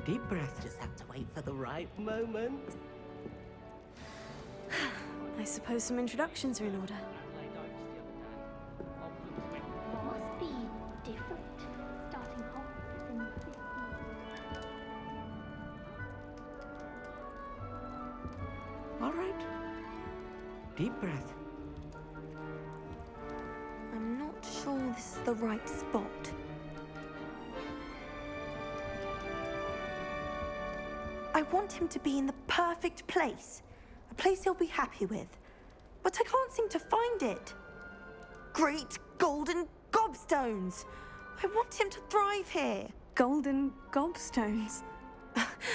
Deep breath. Just have to wait for the right moment. I suppose some introductions are in order. Must be different, starting Hogwarts in the 50s. All right. Deep breath. I'm not sure this is the right spot. I want him to be in the perfect place. A place he'll be happy with. But I can't seem to find it. Great golden gobstones! I want him to thrive here. Golden gobstones.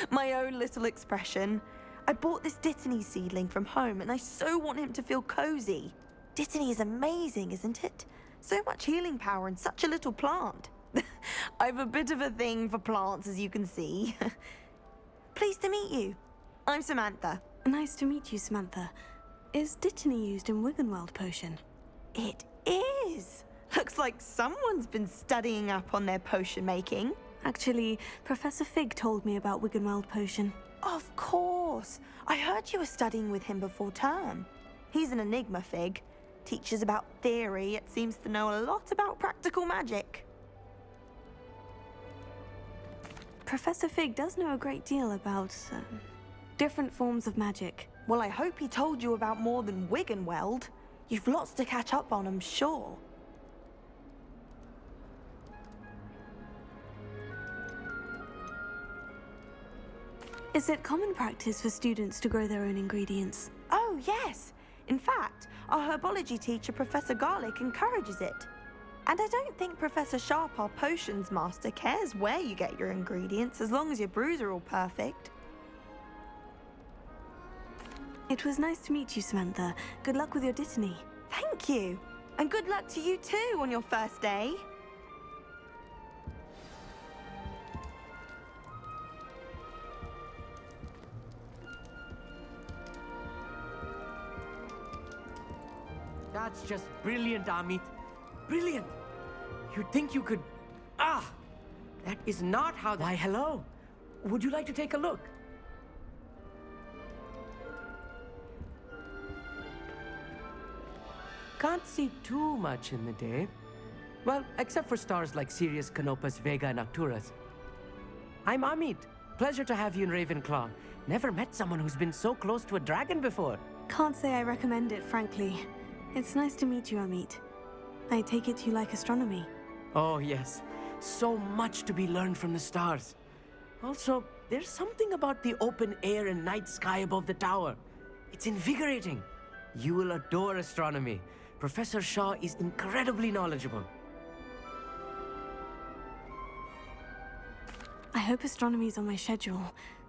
My own little expression. I bought this Dittany seedling from home and I so want him to feel cozy. Dittany is amazing, isn't it? So much healing power in such a little plant. I've a bit of a thing for plants, as you can see. Pleased to meet you. I'm Samantha. Nice to meet you, Samantha. Is Dittany used in Wiggenweld potion? It is. Looks like someone's been studying up on their potion making. Actually, Professor Fig told me about Wiggenweld potion. Of course. I heard you were studying with him before term. He's an enigma, Fig. Teaches about theory, yet seems to know a lot about practical magic. Professor Fig does know a great deal about different forms of magic. Well, I hope he told you about more than Wiggenweld. You've lots to catch up on, I'm sure. Is it common practice for students to grow their own ingredients? Oh, yes. In fact, our herbology teacher, Professor Garlic, encourages it. And I don't think Professor Sharp, our potions master, cares where you get your ingredients, as long as your brews are all perfect. It was nice to meet you, Samantha. Good luck with your Dittany. Thank you. And good luck to you too on your first day. That's just brilliant, Amit. Brilliant. You'd think you could... Ah! That is not how... Why, hello. Would you like to take a look? Can't see too much in the day. Well, except for stars like Sirius, Canopus, Vega, and Arcturus. I'm Amit. Pleasure to have you in Ravenclaw. Never met someone who's been so close to a dragon before. Can't say I recommend it, frankly. It's nice to meet you, Amit. I take it you like astronomy. Oh, yes. So much to be learned from the stars. Also, there's something about the open air and night sky above the tower. It's invigorating. You will adore astronomy. Professor Shaw is incredibly knowledgeable. I hope astronomy's on my schedule.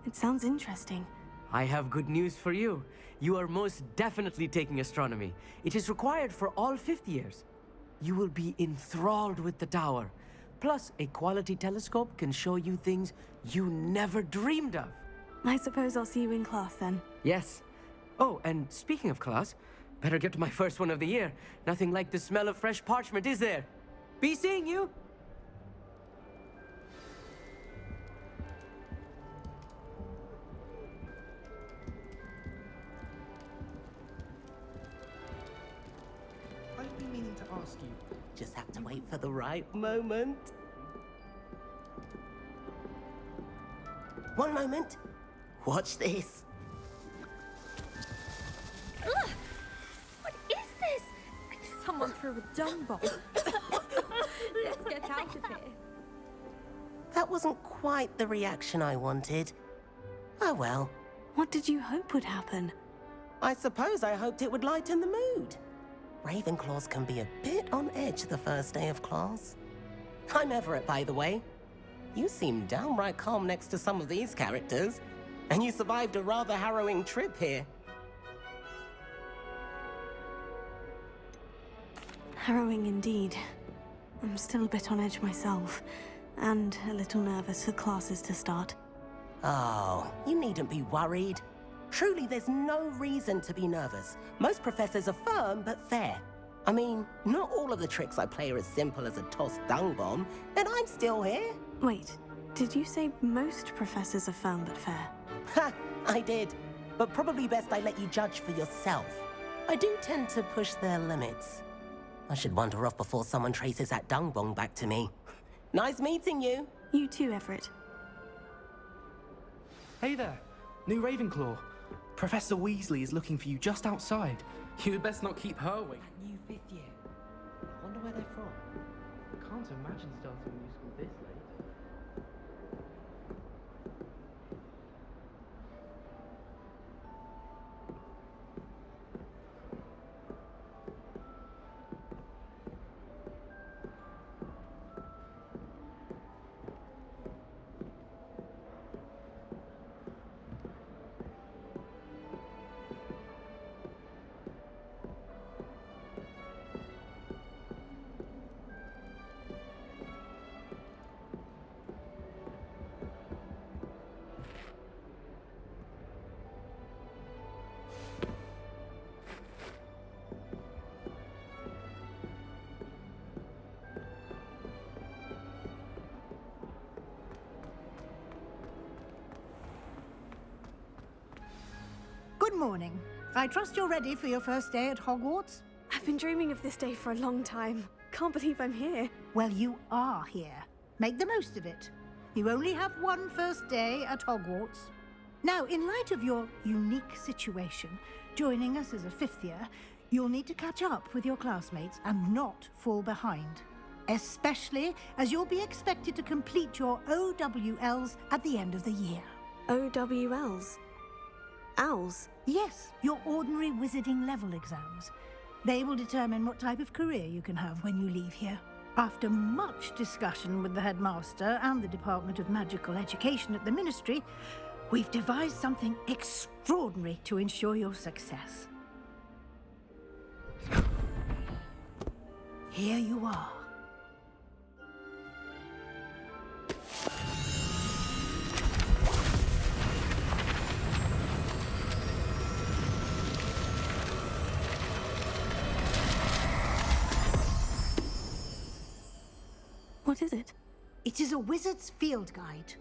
It sounds interesting. I have good news for you. You are most definitely taking astronomy. It is required for all fifth years. You will be enthralled with the tower. Plus, a quality telescope can show you things you never dreamed of. I suppose I'll see you in class then. Yes. Oh, and speaking of class, better get to my first one of the year. Nothing like the smell of fresh parchment, is there? Be seeing you! I've been meaning to ask you. Just have to wait for the right moment. One moment. Watch this. Ugh! What is this? Someone threw a dung bomb. Let's get out of here. That wasn't quite the reaction I wanted. Oh well. What did you hope would happen? I suppose I hoped it would lighten the mood. Ravenclaws can be a bit on edge the first day of class. I'm Everett, by the way. You seem downright calm next to some of these characters, and you survived a rather harrowing trip here. Harrowing indeed. I'm still a bit on edge myself, and a little nervous for classes to start. Oh, you needn't be worried. Truly, there's no reason to be nervous. Most professors are firm but fair. I mean, not all of the tricks I play are as simple as a tossed dung bomb, and I'm still here. Wait, Did you say most professors are firm but fair? Ha! I did. But probably best I let you judge for yourself. I do tend to push their limits. I should wander off before someone traces that dung bong back to me. Nice meeting you. You too, Everett. Hey there, new Ravenclaw. Professor Weasley is looking for you just outside. You'd best not keep her waiting. New 5th year. I wonder where they're from. Can't imagine starting a new school this late. Good morning. I trust you're ready for your first day at Hogwarts? I've been dreaming of this day for a long time. Can't believe I'm here. Well, you are here. Make the most of it. You only have one first day at Hogwarts. Now, in light of your unique situation, joining us as a 5th year, you'll need to catch up with your classmates and not fall behind. Especially as you'll be expected to complete your OWLs at the end of the year. OWLs? Owls? Yes, your ordinary wizarding level exams. They will determine what type of career you can have when you leave here. After much discussion with the headmaster and the Department of Magical Education at the Ministry, we've devised something extraordinary to ensure your success. Here you are. What is it? It is a wizard's field guide.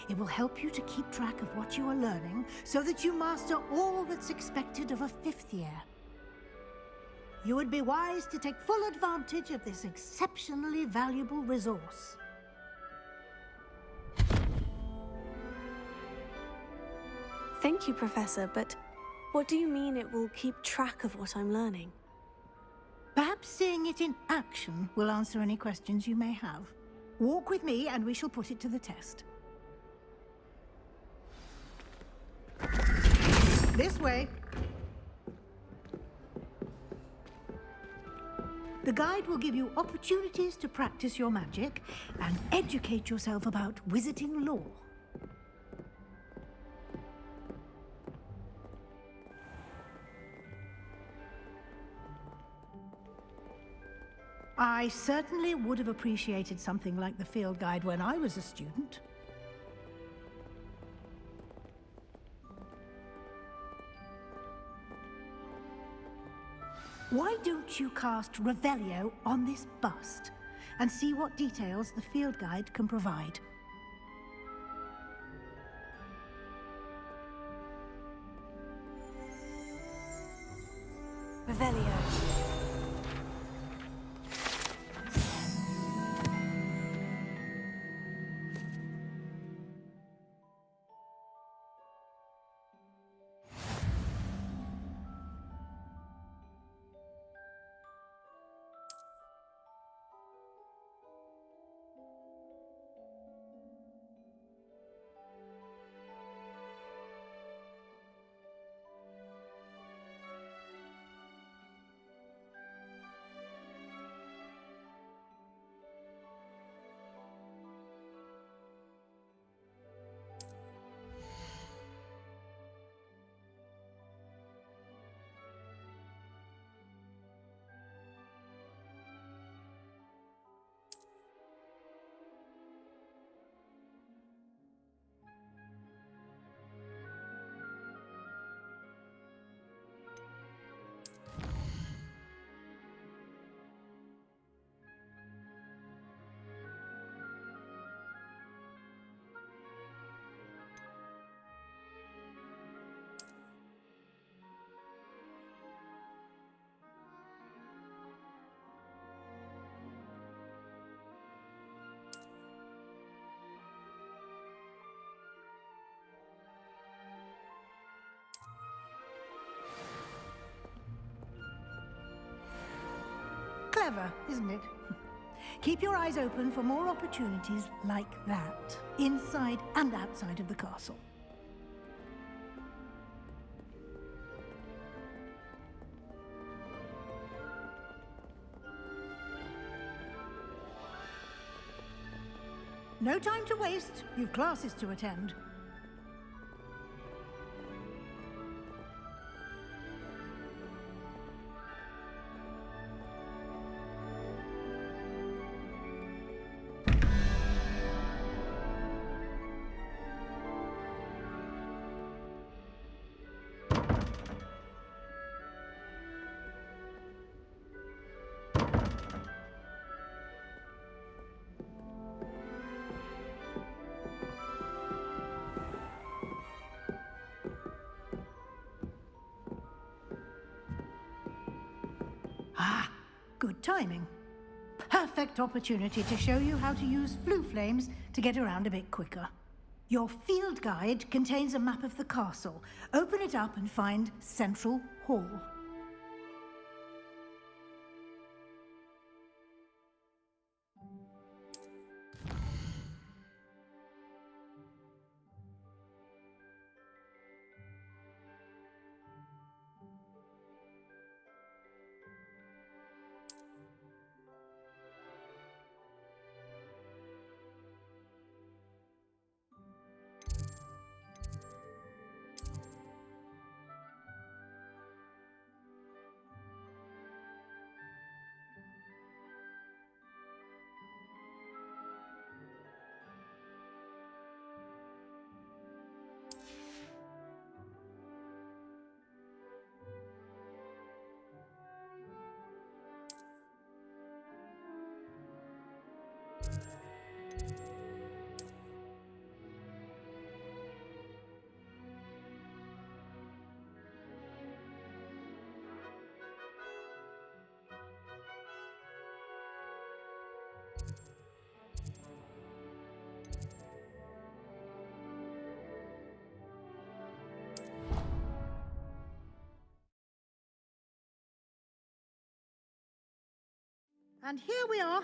It will help you to keep track of what you are learning so that you master all that's expected of a 5th year. You would be wise to take full advantage of this exceptionally valuable resource. Thank you, Professor, but what do you mean it will keep track of what I'm learning? Perhaps seeing it in action will answer any questions you may have. Walk with me and we shall put it to the test. This way. The guide will give you opportunities to practice your magic and educate yourself about wizarding lore. I certainly would have appreciated something like the field guide when I was a student. Why don't you cast Revelio on this bust and see what details the field guide can provide? Revelio. Clever, isn't it? Keep your eyes open for more opportunities like that, inside and outside of the castle. No time to waste. You've classes to attend. Ah, good timing. Perfect opportunity to show you how to use flue flames to get around a bit quicker. Your field guide contains a map of the castle. Open it up and find Central Hall. And here we are.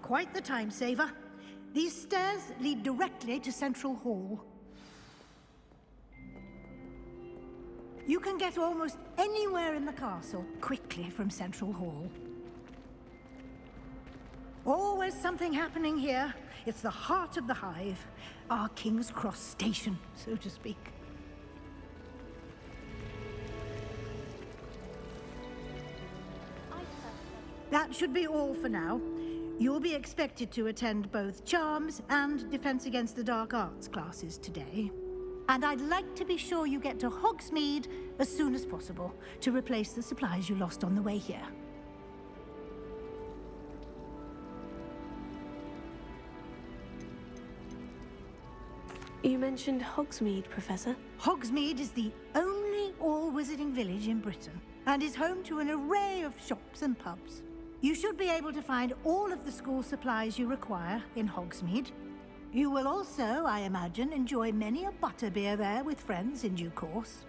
Quite the time saver. These stairs lead directly to Central Hall. You can get almost anywhere in the castle quickly from Central Hall. Always something happening here. It's the heart of the hive. Our King's Cross station, so to speak. That should be all for now. You'll be expected to attend both Charms and Defense Against the Dark Arts classes today. And I'd like to be sure you get to Hogsmeade as soon as possible to replace the supplies you lost on the way here. You mentioned Hogsmeade, Professor. Hogsmeade is the only all-wizarding village in Britain and is home to an array of shops and pubs. You should be able to find all of the school supplies you require in Hogsmeade. You will also, I imagine, enjoy many a butterbeer there with friends in due course.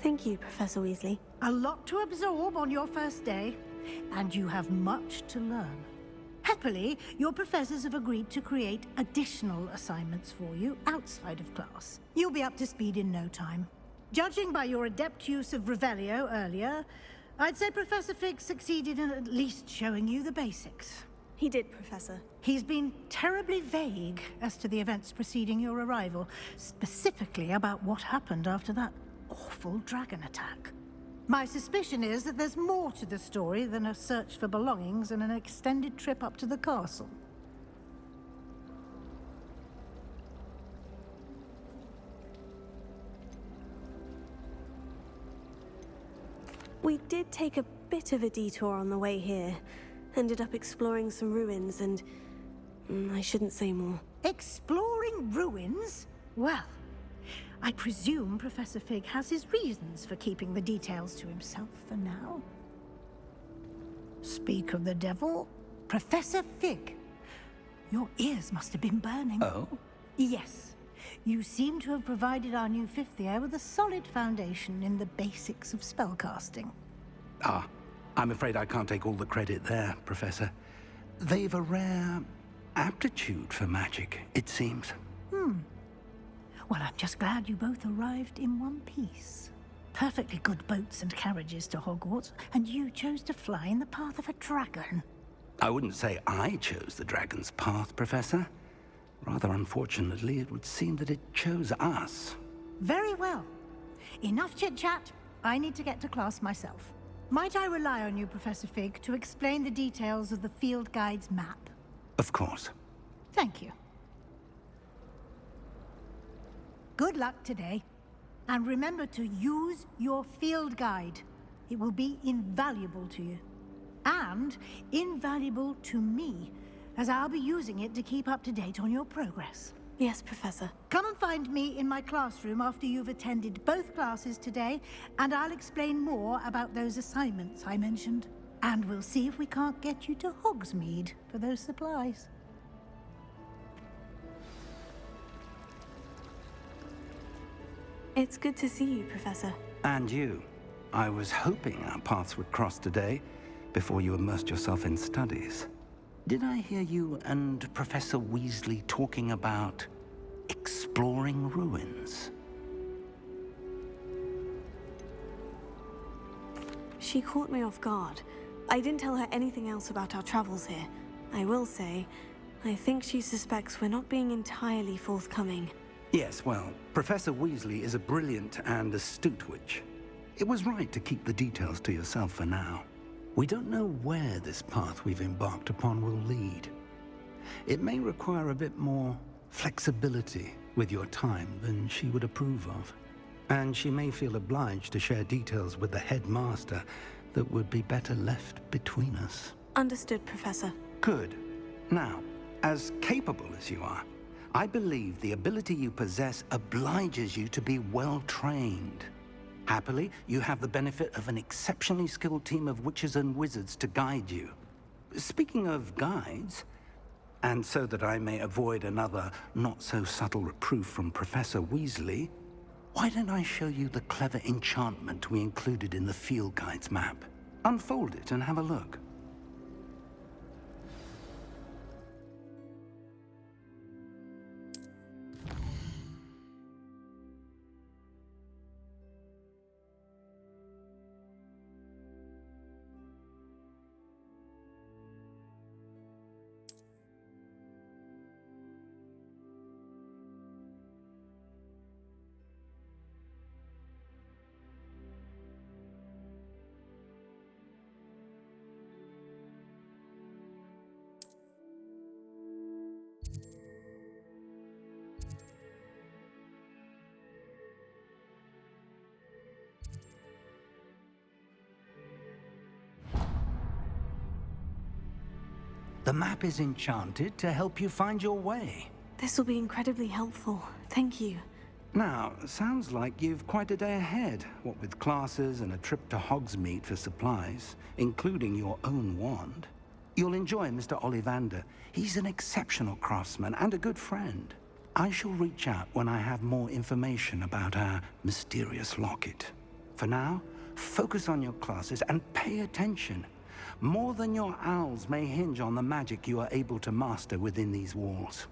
Thank you, Professor Weasley. A lot to absorb on your first day, and you have much to learn. Happily, your professors have agreed to create additional assignments for you outside of class. You'll be up to speed in no time. Judging by your adept use of Revelio earlier, I'd say Professor Fig succeeded in at least showing you the basics. He did, Professor. He's been terribly vague as to the events preceding your arrival, specifically about what happened after that awful dragon attack. My suspicion is that there's more to the story than a search for belongings and an extended trip up to the castle. We did take a bit of a detour on the way here. Ended up exploring some ruins and... I shouldn't say more. Exploring ruins? Well, I presume Professor Fig has his reasons for keeping the details to himself for now. Speak of the devil, Professor Fig. Your ears must have been burning. Oh? Yes. You seem to have provided our new fifth year with a solid foundation in the basics of spellcasting. Ah, I'm afraid I can't take all the credit there, Professor. They've a rare aptitude for magic, it seems. Well, I'm just glad you both arrived in one piece. Perfectly good boats and carriages to Hogwarts, and you chose to fly in the path of a dragon. I wouldn't say I chose the dragon's path, Professor. Rather unfortunately, it would seem that it chose us. Very well. Enough chit-chat. I need to get to class myself. Might I rely on you, Professor Fig, to explain the details of the field guide's map? Of course. Thank you. Good luck today. And remember to use your field guide. It will be invaluable to you. And invaluable to me, as I'll be using it to keep up to date on your progress. Yes, Professor. Come and find me in my classroom after you've attended both classes today, and I'll explain more about those assignments I mentioned. And we'll see if we can't get you to Hogsmeade for those supplies. It's good to see you, Professor. And you. I was hoping our paths would cross today, before you immersed yourself in studies. Did I hear you and Professor Weasley talking about exploring ruins? She caught me off guard. I didn't tell her anything else about our travels here. I will say, I think she suspects we're not being entirely forthcoming. Yes, well, Professor Weasley is a brilliant and astute witch. It was right to keep the details to yourself for now. We don't know where this path we've embarked upon will lead. It may require a bit more flexibility with your time than she would approve of. And she may feel obliged to share details with the headmaster that would be better left between us. Understood, Professor. Good. Now, as capable as you are, I believe the ability you possess obliges you to be well trained. Happily, you have the benefit of an exceptionally skilled team of witches and wizards to guide you. Speaking of guides, and so that I may avoid another not-so-subtle reproof from Professor Weasley, why don't I show you the clever enchantment we included in the field guide's map? Unfold it and have a look. The map is enchanted to help you find your way. This will be incredibly helpful. Thank you. Now, sounds like you've quite a day ahead, what with classes and a trip to Hogsmeade for supplies, including your own wand. You'll enjoy Mr. Ollivander. He's an exceptional craftsman and a good friend. I shall reach out when I have more information about our mysterious locket. For now, focus on your classes and pay attention. More than your owls may hinge on the magic you are able to master within these walls.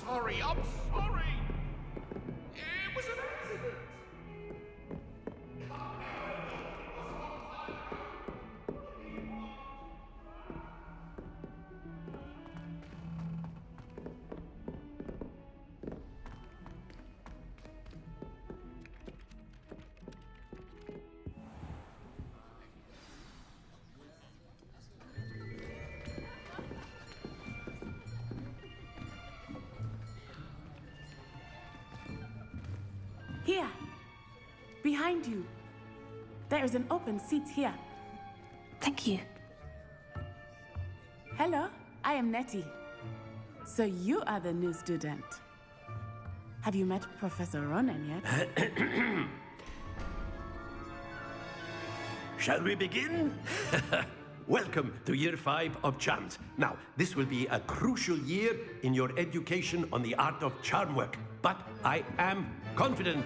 sorry. I'm sorry. It was an accident. Here, behind you. There is an open seat here. Thank you. Hello, I am Nettie. So you are the new student. Have you met Professor Ronan yet? Shall we begin? Welcome to Year 5 of Charms. Now, this will be a crucial year in your education on the art of charm work. But I am confident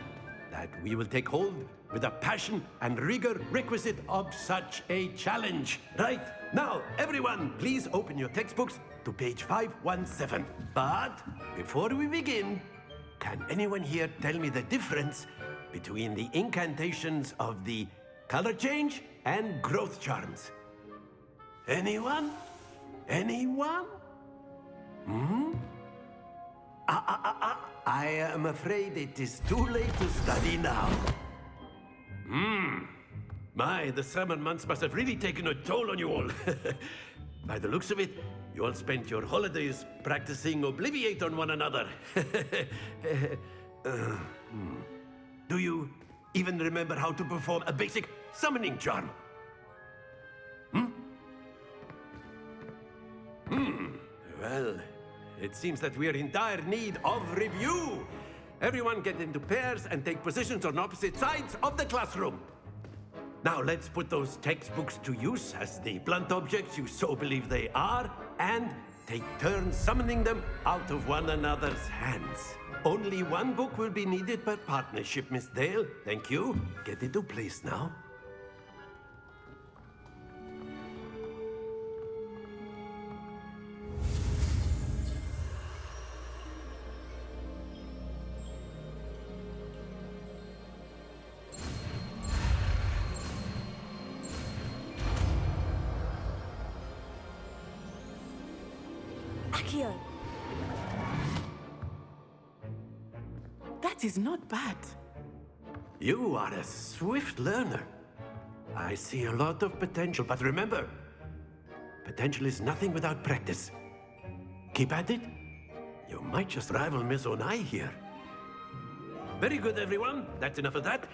that we will take hold with the passion and rigor requisite of such a challenge. Right, now, everyone, please open your textbooks to page 517. But before we begin, can anyone here tell me the difference between the incantations of the color change and growth charms? Anyone? Anyone? I am afraid it is too late to study now. My, the summer months must have really taken a toll on you all. By the looks of it, you all spent your holidays practicing Obliviate on one another. Do you even remember how to perform a basic summoning charm? Well, it seems that we are in dire need of review. Everyone get into pairs and take positions on opposite sides of the classroom. Now let's put those textbooks to use as the blunt objects you so believe they are, and take turns summoning them out of one another's hands. Only one book will be needed per partnership, Miss Dale. Thank you. Get into place now. Akio, That is not bad. You are a swift learner. I see a lot of potential, but remember, potential is nothing without practice. Keep at it. You might just rival Miss Onai here. Very good, everyone. That's enough of that.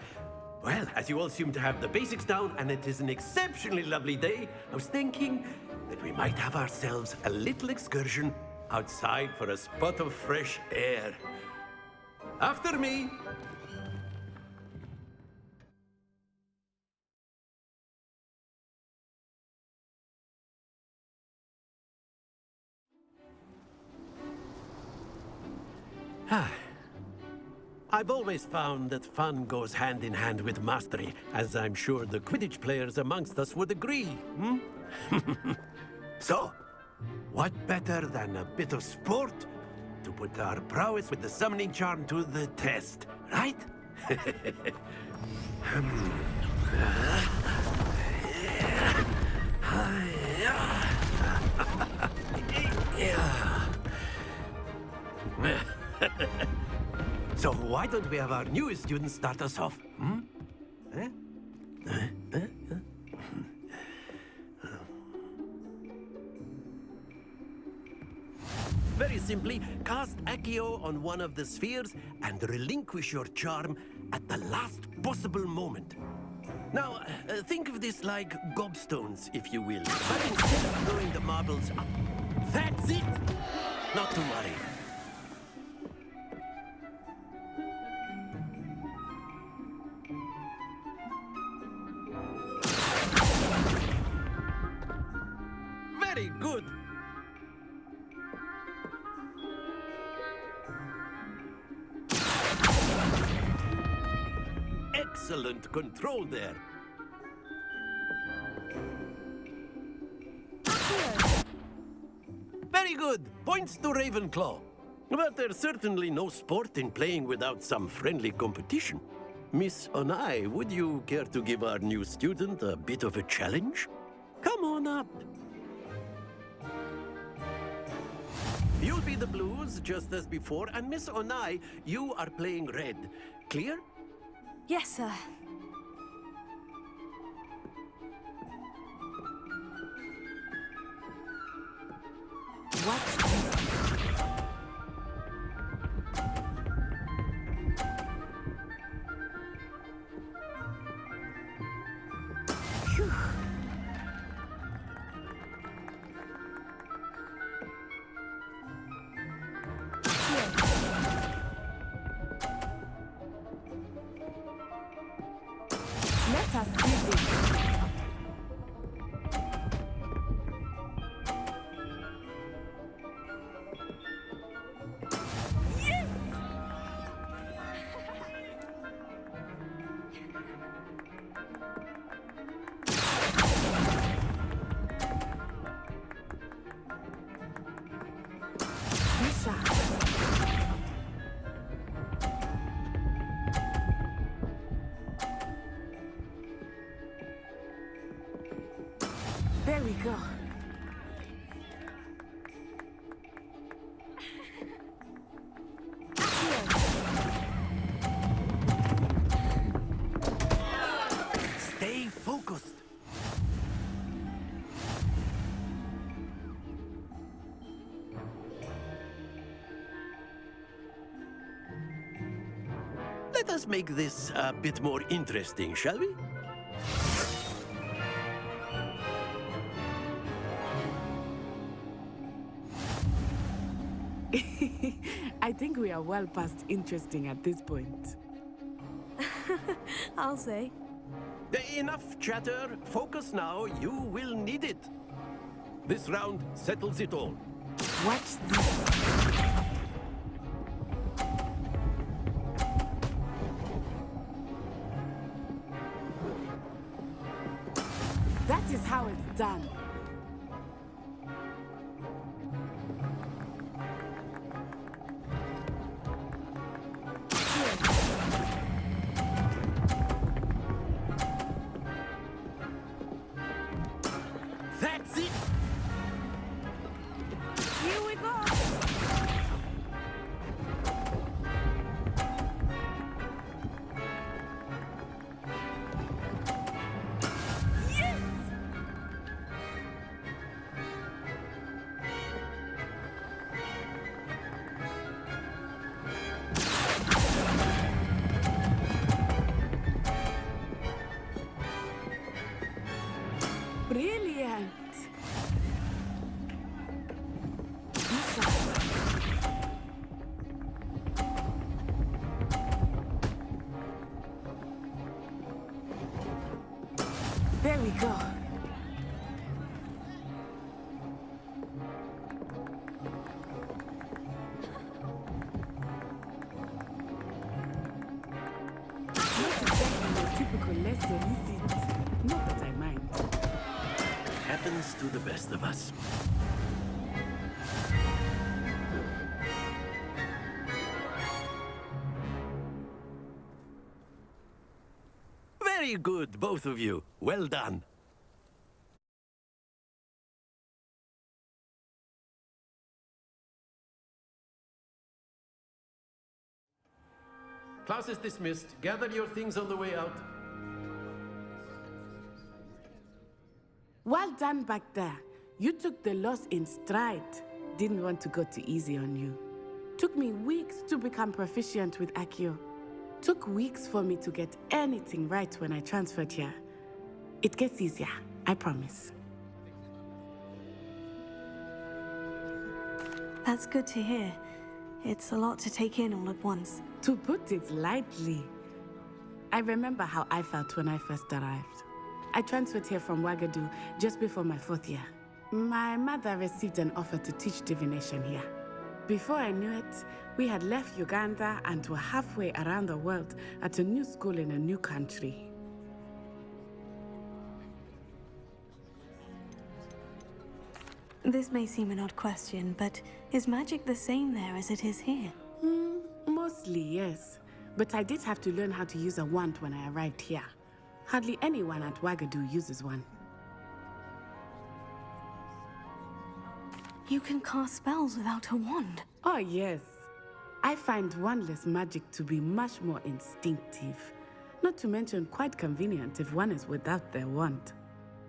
Well, as you all seem to have the basics down, and it is an exceptionally lovely day, I was thinking that we might have ourselves a little excursion outside for a spot of fresh air. After me. I've always found that fun goes hand in hand with mastery, as I'm sure the Quidditch players amongst us would agree, So, what better than a bit of sport to put our prowess with the summoning charm to the test, right? So why don't we have our newest student start us off? Very simply, cast Accio on one of the spheres and relinquish your charm at the last possible moment. Now, think of this like gobstones, if you will. But instead of throwing the marbles up, that's it! Not to worry. Very good. Excellent control there. Very good. Points to Ravenclaw. But there's certainly no sport in playing without some friendly competition. Miss Onai, would you care to give our new student a bit of a challenge? Come on up. You'll be the blues, just as before, and Miss Onai, you are playing red. Clear? Yes, sir. Let us see this. There we go. Stay focused. Let us make this a bit more interesting, shall we? I think we are well past interesting at this point. I'll say. Enough chatter. Focus now. You will need it. This round settles it all. Watch this. That is how it's done. That's it. Here we go. Brilliant. There we go. Not exactly a typical lesson, is it? Not that I mind. Happens to the best of us. Very good, both of you. Well done. Class is dismissed. Gather your things on the way out. Well done back there. You took the loss in stride. Didn't want to go too easy on you. Took me weeks to become proficient with Accio. Took weeks for me to get anything right when I transferred here. It gets easier, I promise. That's good to hear. It's a lot to take in all at once. To put it lightly, I remember how I felt when I first arrived. I transferred here from Ouagadougou just before my 4th year. My mother received an offer to teach divination here. Before I knew it, we had left Uganda and were halfway around the world at a new school in a new country. This may seem an odd question, but is magic the same there as it is here? Mostly, yes. But I did have to learn how to use a wand when I arrived here. Hardly anyone at Wagadu uses one. You can cast spells without a wand. Oh, yes. I find wandless magic to be much more instinctive. Not to mention quite convenient if one is without their wand.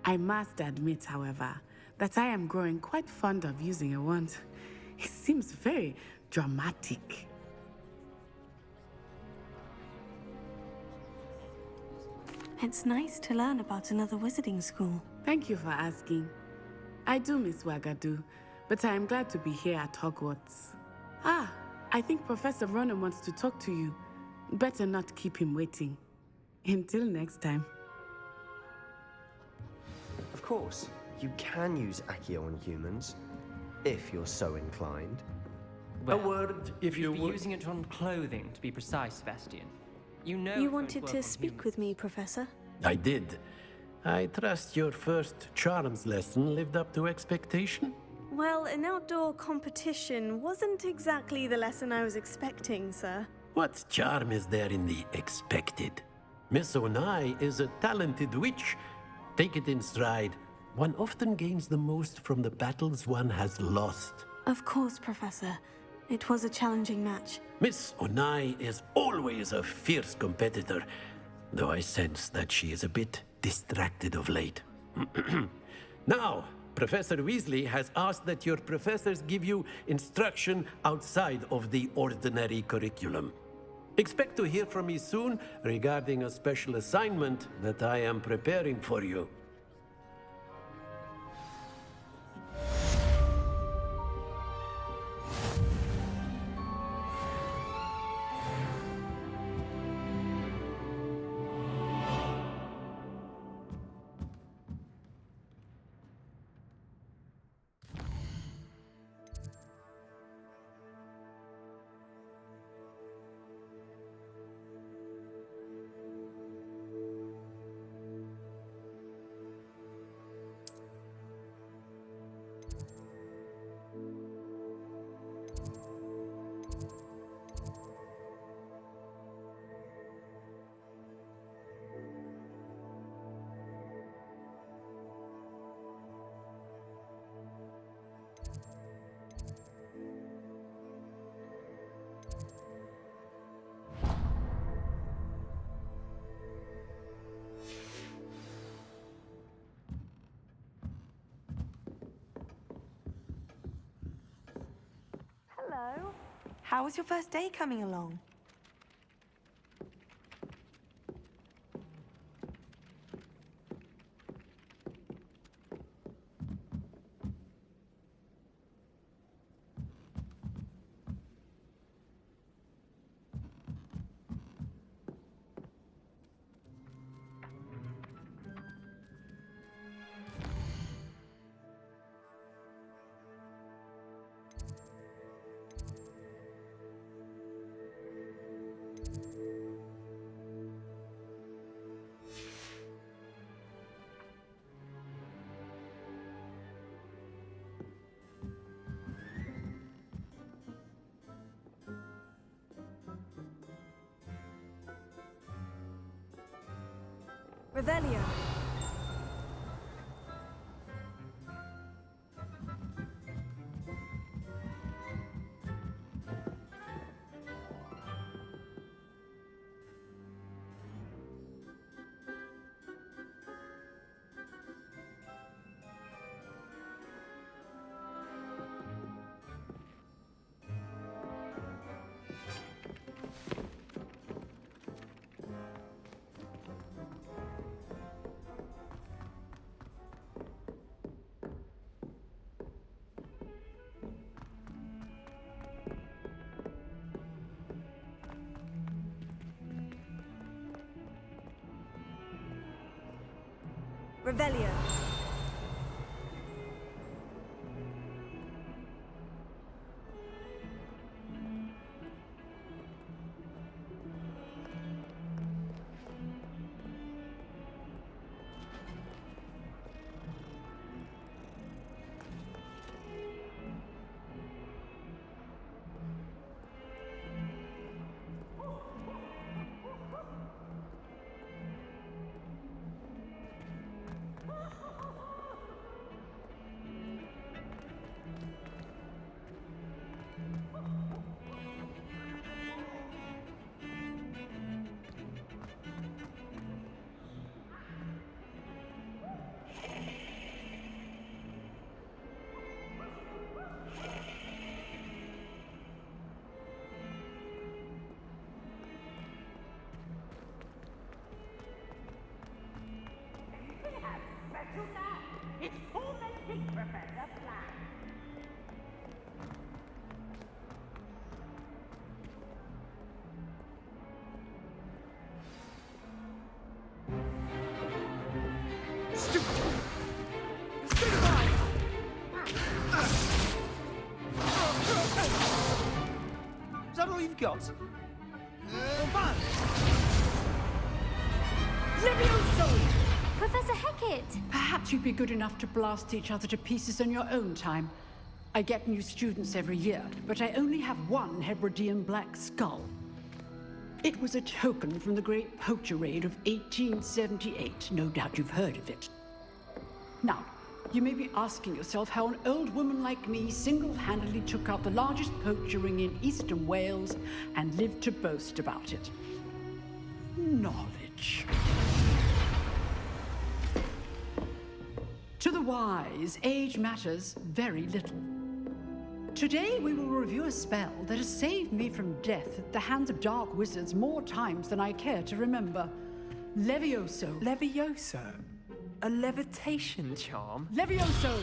I must admit, however, that I am growing quite fond of using a wand. It seems very dramatic. It's nice to learn about another wizarding school. Thank you for asking. I do miss Wagadu, but I am glad to be here at Hogwarts. Ah, I think Professor Ronan wants to talk to you. Better not keep him waiting. Until next time. Of course, you can use Accio on humans, if you're so inclined. A word, if you You'd be would. using it on clothing, to be precise, Sebastian. You know You it won't wanted work to on speak humans. with me, Professor? I did. I trust your first charms lesson lived up to expectation? Well, an outdoor competition wasn't exactly the lesson I was expecting, sir. What charm is there in the expected? Miss Onai is a talented witch. Take it in stride. One often gains the most from the battles one has lost. Of course, Professor. It was a challenging match. Miss Onai is always a fierce competitor, though I sense that she is a bit distracted of late. Now, Professor Weasley has asked that your professors give you instruction outside of the ordinary curriculum. Expect to hear from me soon regarding a special assignment that I am preparing for you. Hello. How was your first day coming along? Revelio. Revelio. you've got. Levioso! Professor Hecat! Perhaps you'd be good enough to blast each other to pieces on your own time. I get new students every year, but I only have one Hebridean black skull. It was a token from the Great Poacher Raid of 1878. No doubt you've heard of it. Now, you may be asking yourself how an old woman like me single-handedly took out the largest poacher ring in eastern Wales and lived to boast about it. Knowledge. To the wise, age matters very little. Today we will review a spell that has saved me from death at the hands of dark wizards more times than I care to remember. Levioso. Levioso? A levitation charm? Levioso!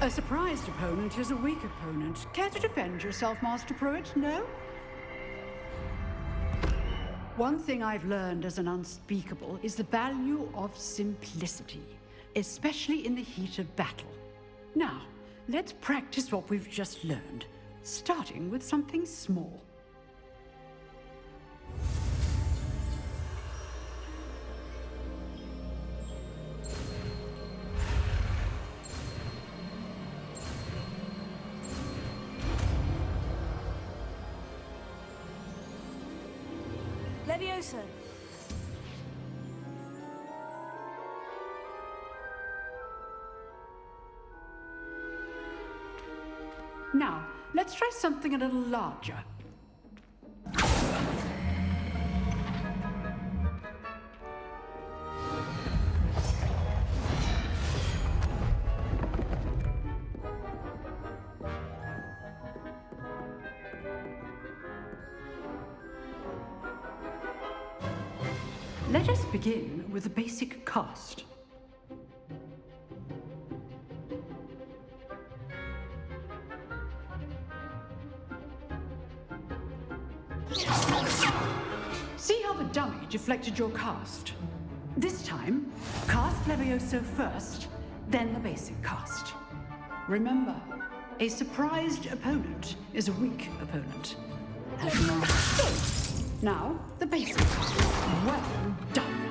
A surprised opponent is a weak opponent. Care to defend yourself, Master Pruitt? No? One thing I've learned as an unspeakable is the value of simplicity, especially in the heat of battle. Now, let's practice what we've just learned, starting with something small. Levioso. Now, let's try something a little larger. Let us begin with a basic cast. See how the dummy deflected your cast? This time, cast Levioso first, then the basic cast. Remember, a surprised opponent is a weak opponent. As marked. Now, the basic cast. Well done.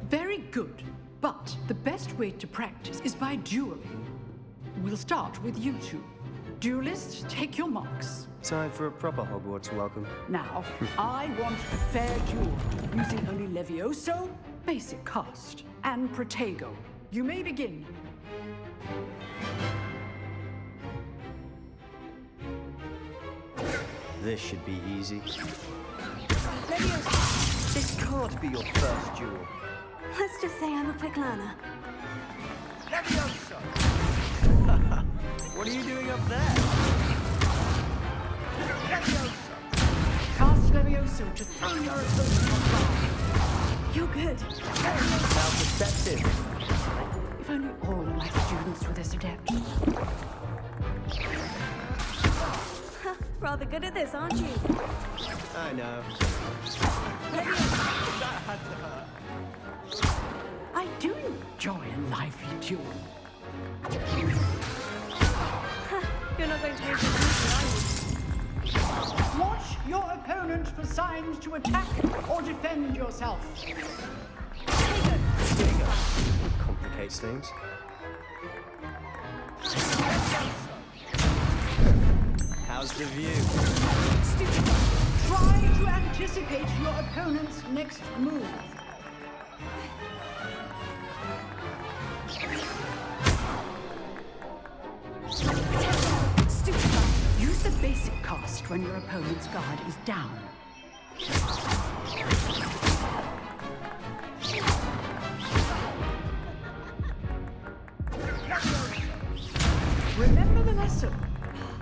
Very good, but the best way to practice is by dueling. We'll start with you two. Duelists, take your marks. Time for a proper Hogwarts welcome. Now, I want a fair duel, using only Levioso, basic cast, and Protego. You may begin. This should be easy. Levioso. This can't be your first duel. Let's just say I'm a quick learner. Levioso! What are you doing up there? Levioso! Cast Levioso to throw your opponent off guard. You're good. How perceptive. If only all of my students were this adept. Rather good at this, aren't you? I know. That had to hurt. I do enjoy a lively duel. You're not going to be able to use it, are you? Watch your opponent for signs to attack or defend yourself. It complicates things. How's the view? Stupid. Try to anticipate your opponent's next move. Stupid. Use the basic cast when your opponent's guard is down. Remember the lesson.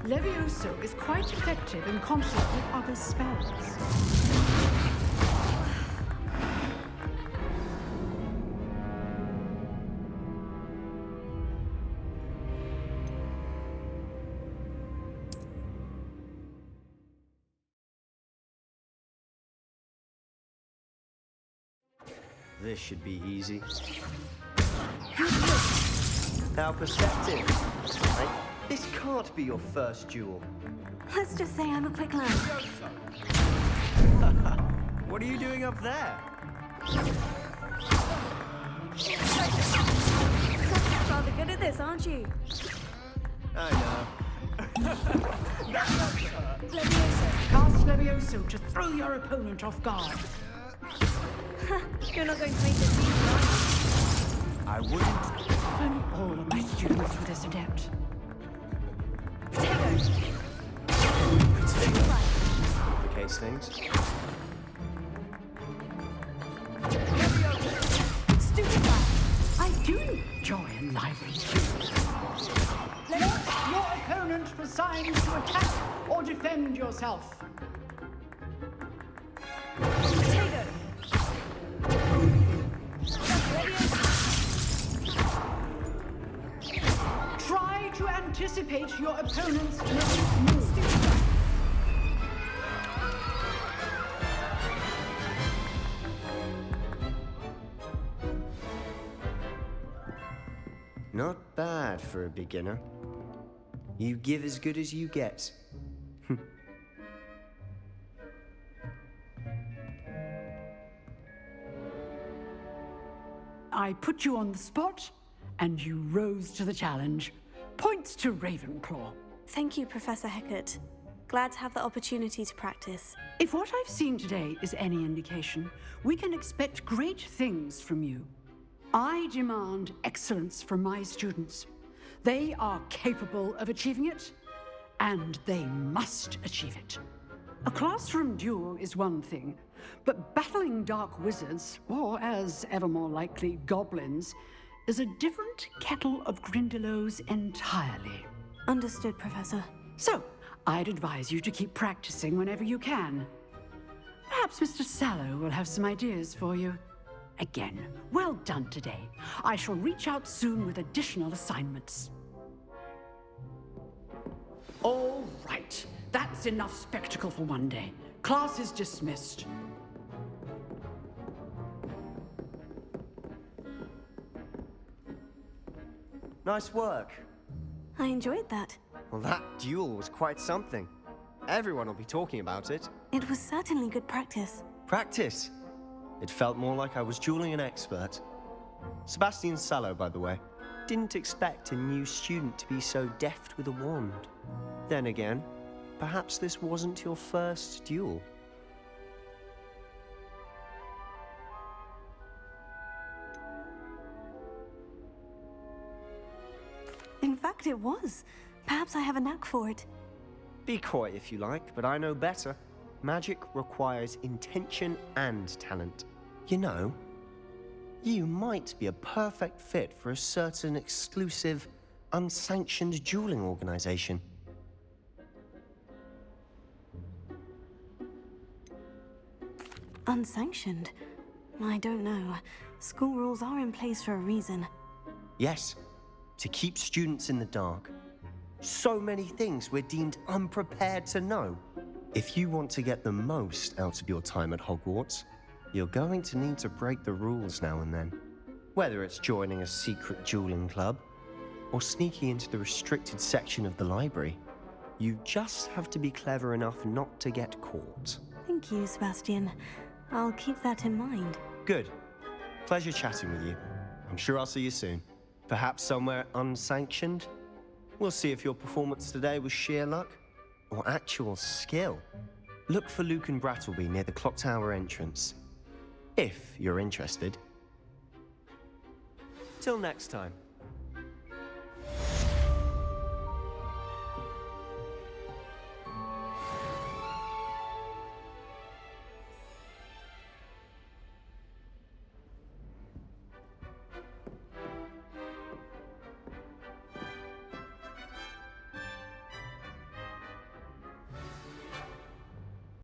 Levioso is quite effective in concert with other spells. This should be easy. How perceptive. This can't be your first duel. Let's just say I'm a quick learner. What are you doing up there? Rather good at this, aren't you? I know. Levioso. Cast Levioso to throw your opponent off guard. You're not going to make this easy, are you? I wouldn't. If only all of my students were this adept. Potato. Case things. Stupefy. I do enjoy a lively duel. Watch your opponent for signs to attack or defend yourself. Potato. Try to anticipate your opponent's next move. Not bad for a beginner. You give as good as you get. I put you on the spot, and you rose to the challenge. Points to Ravenclaw. Thank you, Professor Hecat. Glad to have the opportunity to practice. If what I've seen today is any indication, we can expect great things from you. I demand excellence from my students. They are capable of achieving it, and they must achieve it. A classroom duel is one thing, but battling dark wizards, or as ever more likely, goblins, is a different kettle of Grindylows entirely. Understood, Professor. So, I'd advise you to keep practicing whenever you can. Perhaps Mr. Sallow will have some ideas for you. Again, well done today. I shall reach out soon with additional assignments. All right, that's enough spectacle for one day. Class is dismissed. Nice work. I enjoyed that. Well, that duel was quite something. Everyone will be talking about it. It was certainly good practice. Practice? It felt more like I was dueling an expert. Sebastian Sallow, by the way. Didn't expect a new student to be so deft with a wand. Then again, perhaps this wasn't your first duel. In fact, it was. Perhaps I have a knack for it. Be coy if you like, but I know better. Magic requires intention and talent. You know, you might be a perfect fit for a certain exclusive, unsanctioned dueling organization. Unsanctioned? I don't know. School rules are in place for a reason. Yes, to keep students in the dark. So many things we're deemed unprepared to know. If you want to get the most out of your time at Hogwarts, you're going to need to break the rules now and then. Whether it's joining a secret dueling club, or sneaking into the restricted section of the library, you just have to be clever enough not to get caught. Thank you, Sebastian. I'll keep that in mind. Good. Pleasure chatting with you. I'm sure I'll see you soon. Perhaps somewhere unsanctioned? We'll see if your performance today was sheer luck or actual skill. Look for Luke and Brattleby near the clock tower entrance, if you're interested. Till next time.